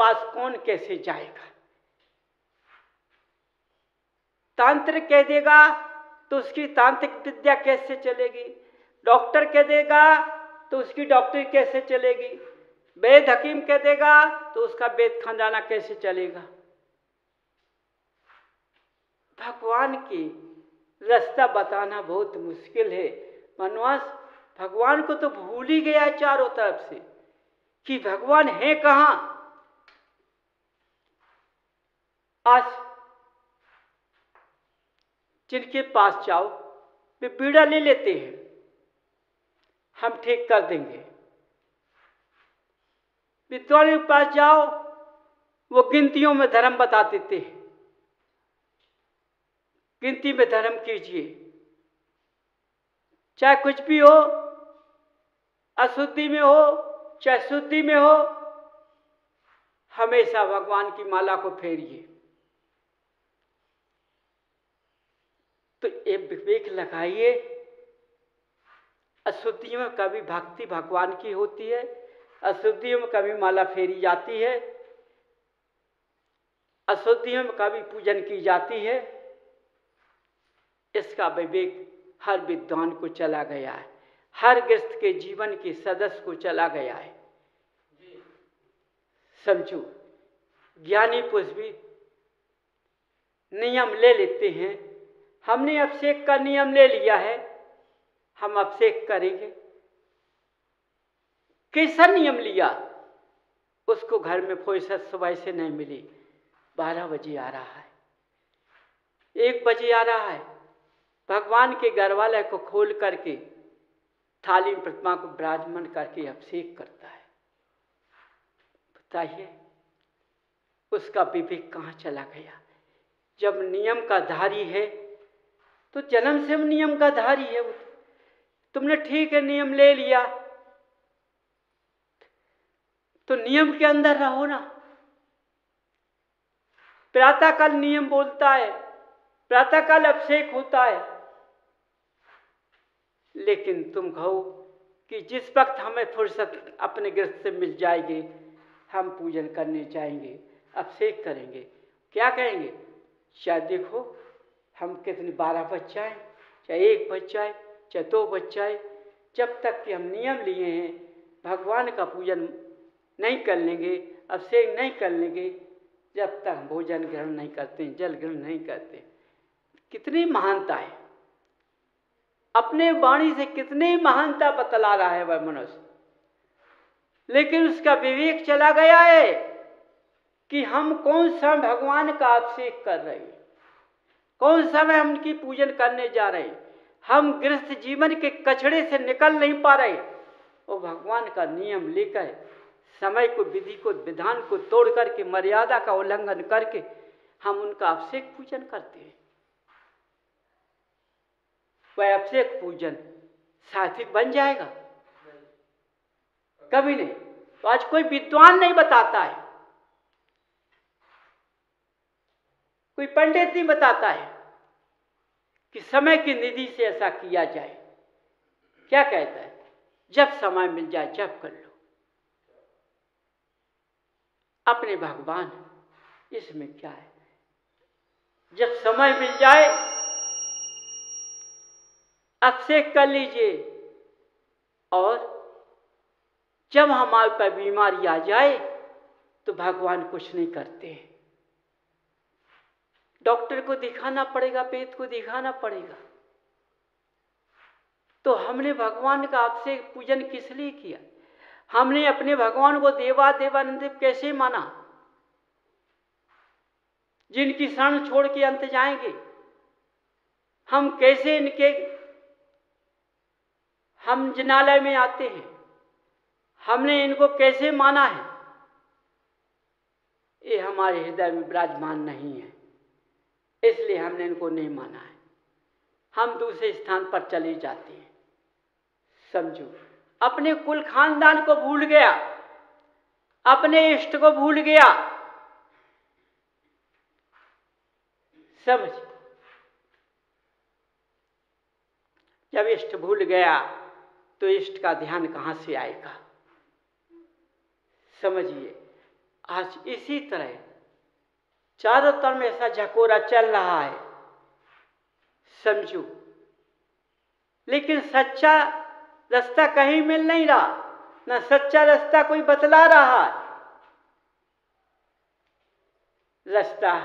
पास कौन कैसे जाएगा? तांत्रिक कह देगा तो उसकी तांत्रिक विद्या कैसे चलेगी? डॉक्टर कह देगा तो उसकी डॉक्टरी कैसे चलेगी? वैद हकीम कह देगा तो उसका वेद खजाना कैसे चलेगा? भगवान की रास्ता बताना बहुत मुश्किल है। मनुष्य भगवान को तो भूल ही गया है चारों तरफ से कि भगवान है कहां। आज जिनके पास जाओ वे बीड़ा ले लेते हैं, हम ठीक कर देंगे। विद्वानों के पास जाओ वो गिनतियों में धर्म बता देते हैं, गिनती में धर्म कीजिए, चाहे कुछ भी हो, अशुद्धि में हो चाहे शुद्धि में हो, हमेशा भगवान की माला को फेरिए। तो ये विवेक लगाइए, अशुद्धियों में कभी भक्ति भगवान की होती है, अशुद्धियों में कभी माला फेरी जाती है, अशुद्धियों में कभी पूजन की जाती है। इसका विवेक हर विद्वान को चला गया है, हर गृहस्थ के जीवन के सदस्य को चला गया है। समझो, ज्ञानी पुरुष भी नियम ले लेते हैं। हमने अभिषेक का नियम ले लिया है, हम अभिषेक करेंगे। कैसा नियम लिया? उसको घर में फुर्सत सुबह से नहीं मिली, 12 बजे आ रहा है, 1 बजे आ रहा है, भगवान के घरवाले को खोल करके थाली में प्रतिमा को विराजमान करके अभिषेक करता है। बताइए उसका विवेक कहाँ चला गया? जब नियम का धारी है तो जन्म से हम नियम का धारी है। तुमने ठीक है नियम ले लिया तो नियम के अंदर रहो ना। प्रातःकाल नियम बोलता है, प्रातःकाल अभिषेक होता है, लेकिन तुम कहो कि जिस वक्त हमें फुर्सत अपने गृहस्थ से मिल जाएगी हम पूजन करने जाएंगे, अभिषेक करेंगे। क्या कहेंगे? चाहे देखो हम कितने 12 बज जाए, चाहे 1 बज जाए, चाहे 2 बज जाए, जब तक कि हम नियम लिए हैं भगवान का पूजन नहीं कर लेंगे, अभिषेक नहीं कर लेंगे, जब तक भोजन ग्रहण नहीं करते, जल ग्रहण नहीं करते। कितनी महानता है, अपने वाणी से कितनी महानता बतला रहा है वह मनुष्य, लेकिन उसका विवेक चला गया है कि हम कौन सा भगवान का अभिषेक कर रहे हैं, कौन सा में हम उनकी पूजन करने जा रहे हैं। हम गृहस्थ जीवन के कचड़े से निकल नहीं पा रहे और भगवान का नियम लेकर समय को, विधि को, विधान को तोड़ करके, मर्यादा का उल्लंघन करके हम उनका अभिषेक पूजन करते हैं। वह अभिषेक पूजन सात्विक बन जाएगा? कभी नहीं। तो आज कोई विद्वान नहीं बताता है, कोई पंडित नहीं बताता है कि समय की निधि से ऐसा किया जाए। क्या कहता है? जब समय मिल जाए जब कर लो। अपने भगवान, इसमें क्या है? जब समय मिल जाए अभिषेक कर लीजिए, और जब हमारे पर बीमारी आ जाए तो भगवान कुछ नहीं करते। डॉक्टर को दिखाना पड़ेगा, वेद को दिखाना पड़ेगा। तो हमने भगवान का अभिषेक पूजन किस लिए किया? हमने अपने भगवान को देवा देवानंद कैसे माना? जिनकी शरण छोड़ के अंत जाएंगे, हम कैसे इनके, हम जिनालय में आते हैं, हमने इनको कैसे माना है? ये हमारे हृदय में विराजमान नहीं है, इसलिए हमने इनको नहीं माना है। हम दूसरे स्थान पर चले जाते हैं। समझो, अपने कुल खानदान को भूल गया, अपने इष्ट को भूल गया। समझ, जब इष्ट भूल गया तो इष्ट का ध्यान कहां से आएगा? समझिए, आज इसी तरह चारों तरफ में ऐसा झकोरा चल रहा है, समझो, लेकिन सच्चा रास्ता कहीं मिल नहीं रहा, ना सच्चा रास्ता कोई बतला रहा है। रास्ता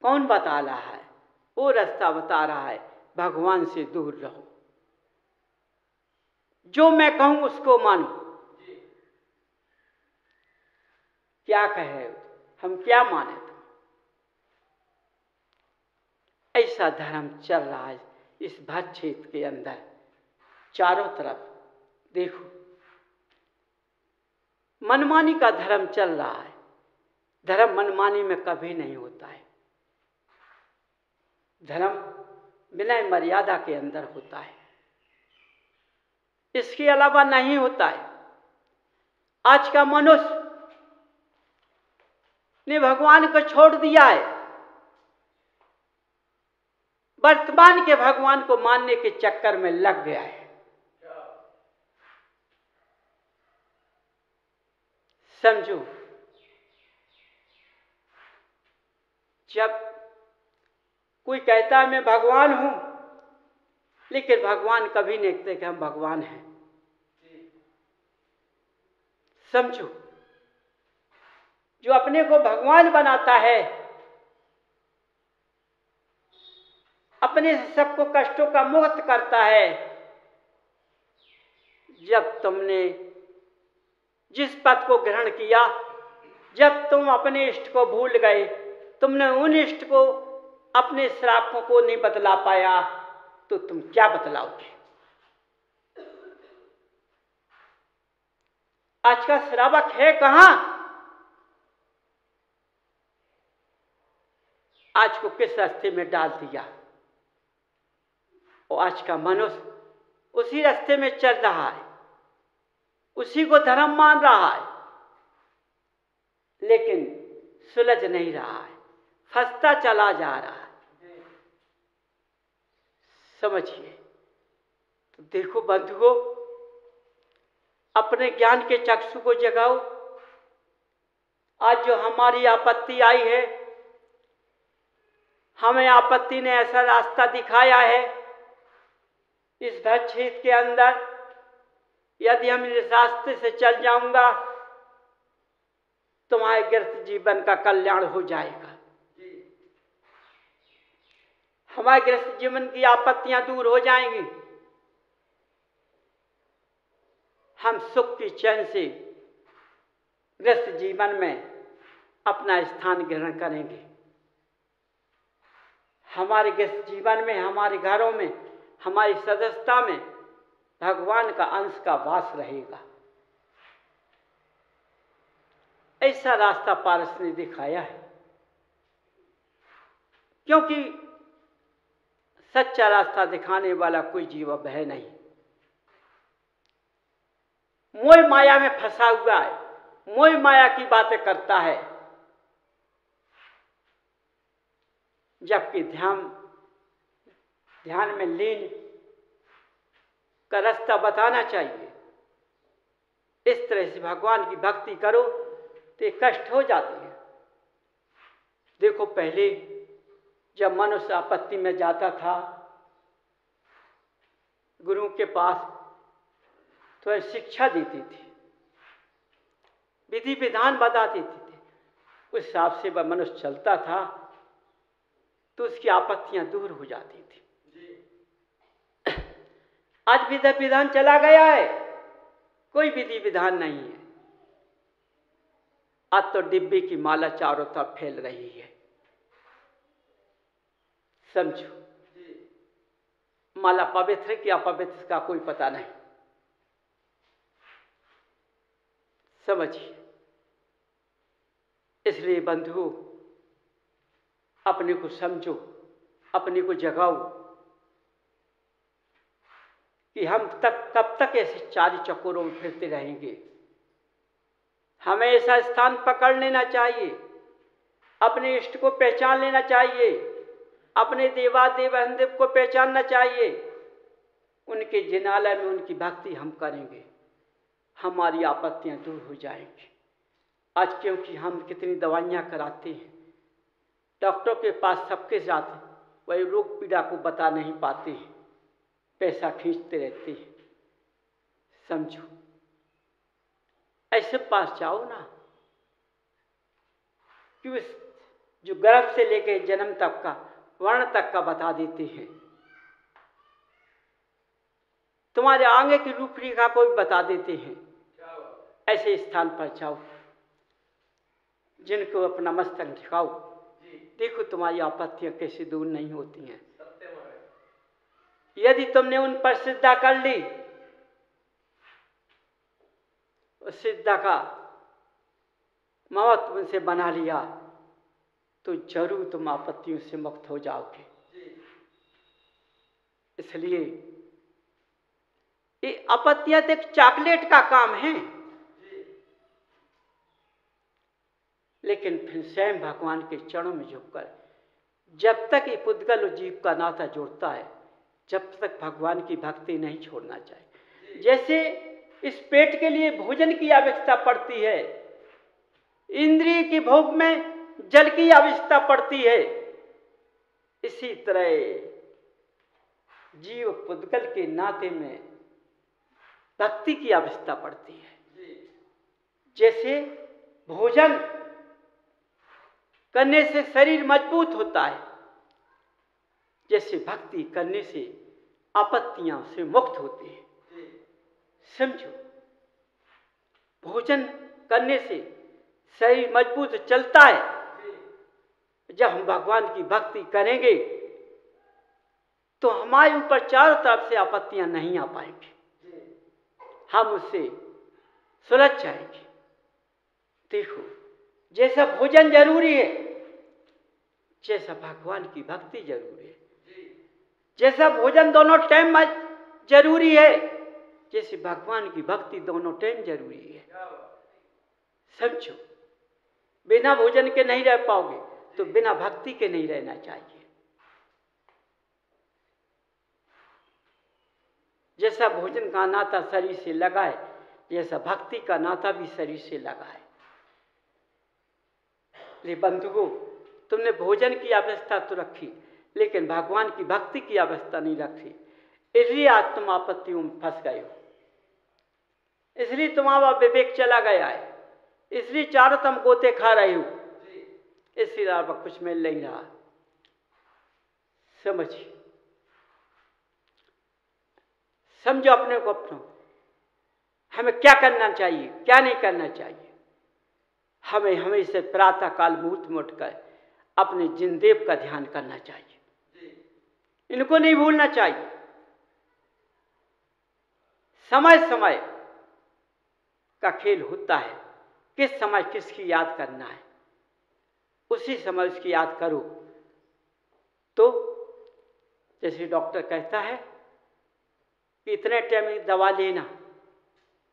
कौन बता रहा है? वो रास्ता बता रहा है, भगवान से दूर रहो, जो मैं कहूं उसको मानो। क्या कहे, हम क्या माने? ऐसा धर्म चल रहा है इस भारत क्षेत्र के अंदर। चारों तरफ देखो, मनमानी का धर्म चल रहा है। धर्म मनमानी में कभी नहीं होता है। धर्म बिना मर्यादा के अंदर होता है, इसके अलावा नहीं होता है। आज का मनुष्य ने भगवान को छोड़ दिया है, वर्तमान के भगवान को मानने के चक्कर में लग गया है। समझो, जब कोई कहता है मैं भगवान हूं, लेकिन भगवान कभी नहीं कहते कि हम भगवान हैं। समझो, जो अपने को भगवान बनाता है, अपने से सबको कष्टों का मुक्त करता है। जब तुमने जिस पद को ग्रहण किया, जब तुम अपने इष्ट को भूल गए, तुमने उन इष्ट को, अपने श्रापों को नहीं बतला पाया, तो तुम क्या बतलाओगे? आज का श्रावक है कहां? आज को किस रास्ते में डाल दिया? और आज का मनुष्य उसी रास्ते में चल रहा है, उसी को धर्म मान रहा है, लेकिन सुलझ नहीं रहा है, फंसता चला जा रहा है। समझिए। तो देखो बंधुओं, अपने ज्ञान के चक्षु को जगाओ। आज जो हमारी आपत्ति आई है, हमें आपत्ति ने ऐसा रास्ता दिखाया है इस भारत क्षेत्र के अंदर, यदि हम इस रास्ते से चल जाऊंगा, तुम्हारे गृहस्थ जीवन का कल्याण हो जाएगा। हमारे गृहस्थ जीवन की आपत्तियां दूर हो जाएंगी, हम सुख की चैन से गृहस्थ जीवन में अपना स्थान ग्रहण करेंगे। हमारे गृहस्थ जीवन में, हमारे घरों में, हमारी सदस्यता में भगवान का अंश का वास रहेगा। ऐसा रास्ता पारस ने दिखाया है, क्योंकि सच्चा रास्ता दिखाने वाला कोई जीव अब है नहीं। मोह माया में फंसा हुआ है, मोह माया की बातें करता है, जबकि ध्यान में लीन का रास्ता बताना चाहिए। इस तरह से भगवान की भक्ति करो तो ये कष्ट हो जाती है। देखो, पहले जब मनुष्य आपत्ति में जाता था गुरु के पास, तो शिक्षा देती थी, विधि विधान बताती थी, उस हिसाब से वह मनुष्य चलता था तो उसकी आपत्तियां दूर हो जाती थी। आज विधि विधान चला गया है, कोई विधि विधान नहीं है। आज तो डिब्बे की माला चारों तरफ फैल रही है। समझो, माला पवित्र है कि अपवित्र का कोई पता नहीं। समझिए। इसलिए बंधुओं, अपने को समझो, अपने को जगाओ कि हम कब तक ऐसे चारी चकोरों में फिरते रहेंगे। हमें ऐसा स्थान पकड़ लेना चाहिए, अपने इष्ट को पहचान लेना चाहिए, अपने देवादेव अहंदेव को पहचानना चाहिए। उनके जिनालय में उनकी भक्ति हम करेंगे, हमारी आपत्तियां दूर हो जाएंगी। आज क्योंकि हम कितनी दवाइयाँ कराते हैं, डॉक्टर के पास सबके साथ वही रोग पीड़ा को बता नहीं पाते हैं, पैसा खींचते रहते हैं। समझो, ऐसे पास जाओ ना कि उस जो गर्भ से लेकर जन्म तक का वर्ण तक का बता देते हैं, तुम्हारे आगे की रूपरेखा को भी बता देते हैं। ऐसे स्थान पर जाओ जिनको अपना मस्तक दिखाओ, देखो तुम्हारी आपत्तियां कैसे दूर नहीं होती हैं। यदि तुमने उन पर श्रद्धा कर ली, उस श्रद्धा का महत्व उनसे बना लिया, तो जरूर तुम आपत्तियों से मुक्त हो जाओगे। इसलिए ये आपत्तियां तो एक चॉकलेट का काम है, लेकिन फिर स्वयं भगवान के चरणों में झुककर जब तक ये पुद्गल और जीव का नाता जोड़ता है, जब तक भगवान की भक्ति नहीं छोड़ना चाहिए। जैसे इस पेट के लिए भोजन की आवश्यकता पड़ती है, इंद्रिय की भोग में जल की आवश्यकता पड़ती है, इसी तरह जीव पुद्गल के नाते में भक्ति की आवश्यकता पड़ती है। जैसे भोजन करने से शरीर मजबूत होता है, जैसे भक्ति करने से आपत्तियां से मुक्त होती है। समझो, भोजन करने से शरीर मजबूत चलता है। जब हम भगवान की भक्ति करेंगे तो हमारे ऊपर चारों तरफ से आपत्तियां नहीं आ पाएंगी, हम उससे सुलझ जाएंगे। देखो, जैसा भोजन जरूरी है, जैसा भगवान की भक्ति जरूरी है। जैसा भोजन दोनों टाइम में जरूरी है, जैसे भगवान की भक्ति दोनों टाइम जरूरी है। समझो, बिना भोजन के नहीं रह पाओगे तो बिना भक्ति के नहीं रहना चाहिए। जैसा भोजन का नाता शरीर से लगा है, जैसा भक्ति का नाता भी शरीर से लगा है। बंधुओं, तुमने भोजन की अवस्था तो रखी, लेकिन भगवान की भक्ति की अवस्था नहीं रखी, इसलिए आज तुम आपत्तियों में फंस गए हो। इसलिए तुम्हारा विवेक चला गया है, इसलिए चारों तुम गोते खा रहे हो, इसलिए आप कुछ मिल नहीं रहा। समझिए, समझो अपने को, अपनों हमें क्या करना चाहिए, क्या नहीं करना चाहिए। हमें हमेशा प्रातः काल मुहूर्त में उठकर अपने जिनदेव का ध्यान करना चाहिए, इनको नहीं भूलना चाहिए। समय समय का खेल होता है, किस समय किसकी याद करना है, उसी समय उसकी याद करो। तो जैसे डॉक्टर कहता है कि इतने टाइम में दवा लेना,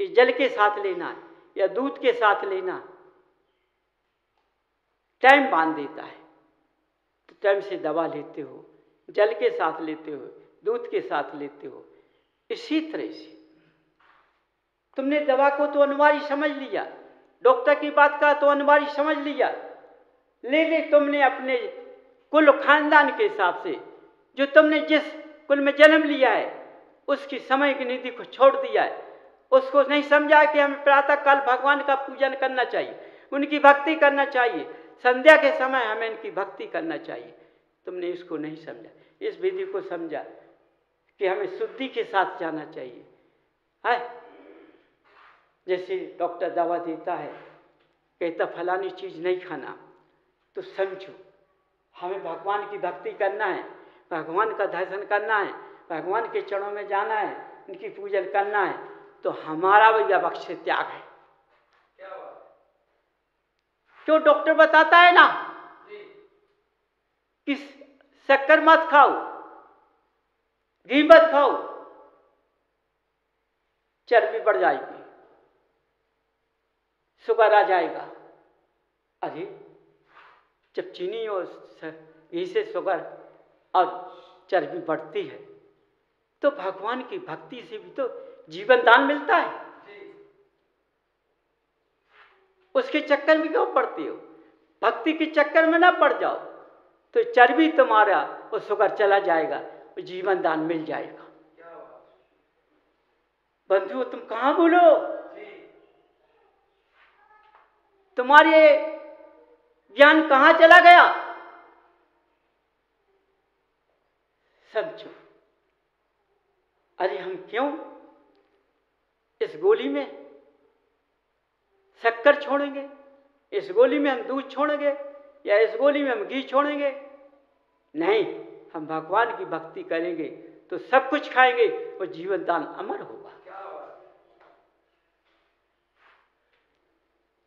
इस जल के साथ लेना या दूध के साथ लेना, टाइम बांध देता है, तो टाइम से दवा लेते हो, जल के साथ लेते हो, दूध के साथ लेते हो। इसी तरह से तुमने दवा को तो अनिवार्य समझ लिया, डॉक्टर की बात का तो अनिवार्य समझ लिया, लेकिन तुमने अपने कुल खानदान के हिसाब से, जो तुमने जिस कुल में जन्म लिया है, उसकी समय की नीति को छोड़ दिया है। उसको नहीं समझा कि हमें प्रातः काल भगवान का पूजन करना चाहिए, उनकी भक्ति करना चाहिए, संध्या के समय हमें इनकी भक्ति करना चाहिए। तुमने इसको नहीं समझा, इस विधि को समझा कि हमें शुद्धि के साथ जाना चाहिए। है जैसे डॉक्टर दवा देता है, कहता फलानी चीज़ नहीं खाना, तो समझो हमें भगवान की भक्ति करना है, भगवान का दर्शन करना है, भगवान के चरणों में जाना है, उनकी पूजन करना है, तो हमारा भी अवश्य त्याग है। क्यों डॉक्टर बताता है ना कि शक्कर मत खाओ, घी मत खाओ, चर्बी बढ़ जाएगी, शुगर आ जाएगा। अरे जब चीनी और घी से शुगर और चर्बी बढ़ती है, तो भगवान की भक्ति से भी तो जीवन दान मिलता है। उसके चक्कर में क्यों पड़ते हो? भक्ति के चक्कर में ना पड़ जाओ, तो चर्बी तुम्हारा और शुगर चला जाएगा, और जीवन दान मिल जाएगा। बंधुओं, तुम कहाँ बोलो? तुम्हारे ज्ञान कहाँ चला गया? समझो। अरे हम क्यों इस गोली में शक्कर छोड़ेंगे, इस गोली में हम दूध छोड़ेंगे, या इस गोली में हम घी छोड़ेंगे? नहीं, हम भगवान की भक्ति करेंगे तो सब कुछ खाएंगे और जीवन दान अमर होगा।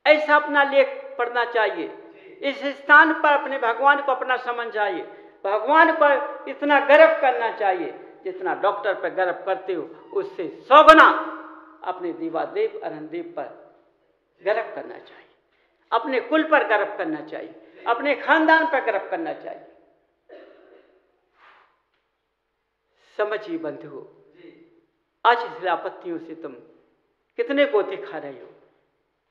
ऐसा अपना लेख पढ़ना चाहिए। इस स्थान पर अपने भगवान को अपना समझ चाहिए। भगवान पर इतना गर्व करना चाहिए जितना डॉक्टर पर गर्व करते हो, उससे 100 गुना अपने देवादेव अरनदेव पर गर्व करना चाहिए, अपने कुल पर गर्व करना चाहिए, अपने खानदान पर गर्व करना चाहिए। समझिए बंधुओं, आज इस आपत्तियों से तुम कितने गोते खा रहे हो?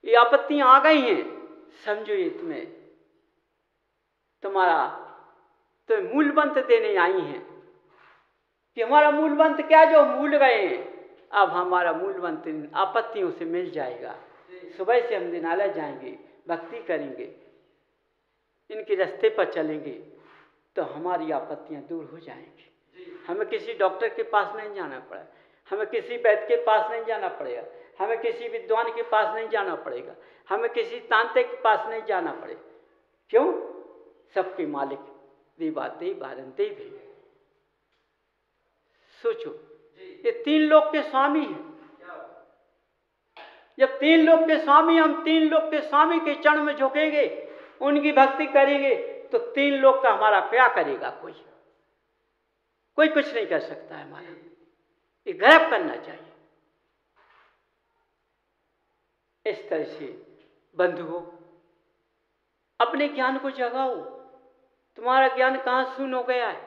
ये आपत्तियां आ गई हैं, समझो ये तुम्हारा तो मूल मंत्र देने आई हैं कि हमारा मूल मंत्र क्या जो भूल गए हैं। अब हमारा मूल मंत्र इन आपत्तियों से मिल जाएगा। सुबह से हम दिनालय जाएंगे, भक्ति करेंगे, इनके रास्ते पर चलेंगे तो हमारी आपत्तियां दूर हो जाएंगी। हमें किसी डॉक्टर के पास नहीं जाना पड़ा, हमें किसी वैद्य के पास नहीं जाना पड़ेगा, हमें किसी विद्वान के पास नहीं जाना पड़ेगा, हमें किसी तांत्रिक के पास नहीं जाना पड़ेगा। क्यों? सबके मालिक देवादेव अरनदेव है। सोचो, ये 3 लोक के स्वामी हैं। जब 3 लोक के स्वामी, हम 3 लोक के स्वामी के चरण में झुकेंगे, उनकी भक्ति करेंगे, तो 3 लोक का हमारा क्या करेगा? कोई कुछ नहीं कर सकता है हमारा। ये गर्व करना चाहिए। इस तरह से बंधुओं, अपने ज्ञान को जगाओ। तुम्हारा ज्ञान कहाँ शून्य हो गया है?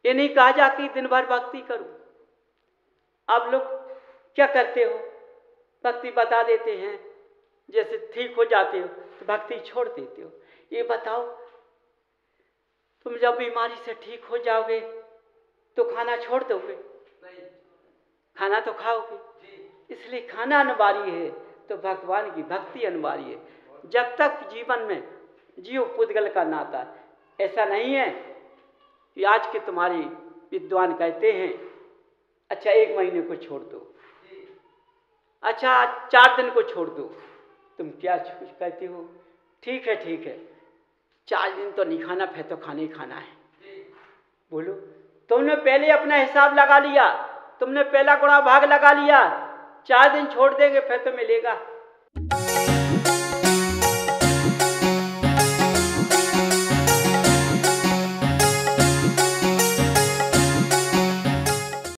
ये नहीं कहा जाती दिन भर भक्ति करो। आप लोग क्या करते हो? भक्ति बता देते हैं, जैसे ठीक हो जाते हो तो भक्ति छोड़ देते हो। ये बताओ, तुम जब बीमारी से ठीक हो जाओगे तो खाना छोड़ दोगे? नहीं, खाना तो खाओगे। इसलिए खाना अनिवार्य है, तो भगवान की भक्ति अनिवार्य है। जब तक जीवन में जीव पुद्गल का नाता, ऐसा नहीं है कि आज के तुम्हारे विद्वान कहते हैं अच्छा 1 महीने को छोड़ दो, अच्छा 4 दिन को छोड़ दो। तुम क्या कहते हो? ठीक है 4 दिन तो नहीं खाना, फिर तो खाना ही खाना है। बोलो, तुमने पहले अपना हिसाब लगा लिया, तुमने पहला गुणा भाग लगा लिया, 4 दिन छोड़ देंगे फिर तो मिलेगा।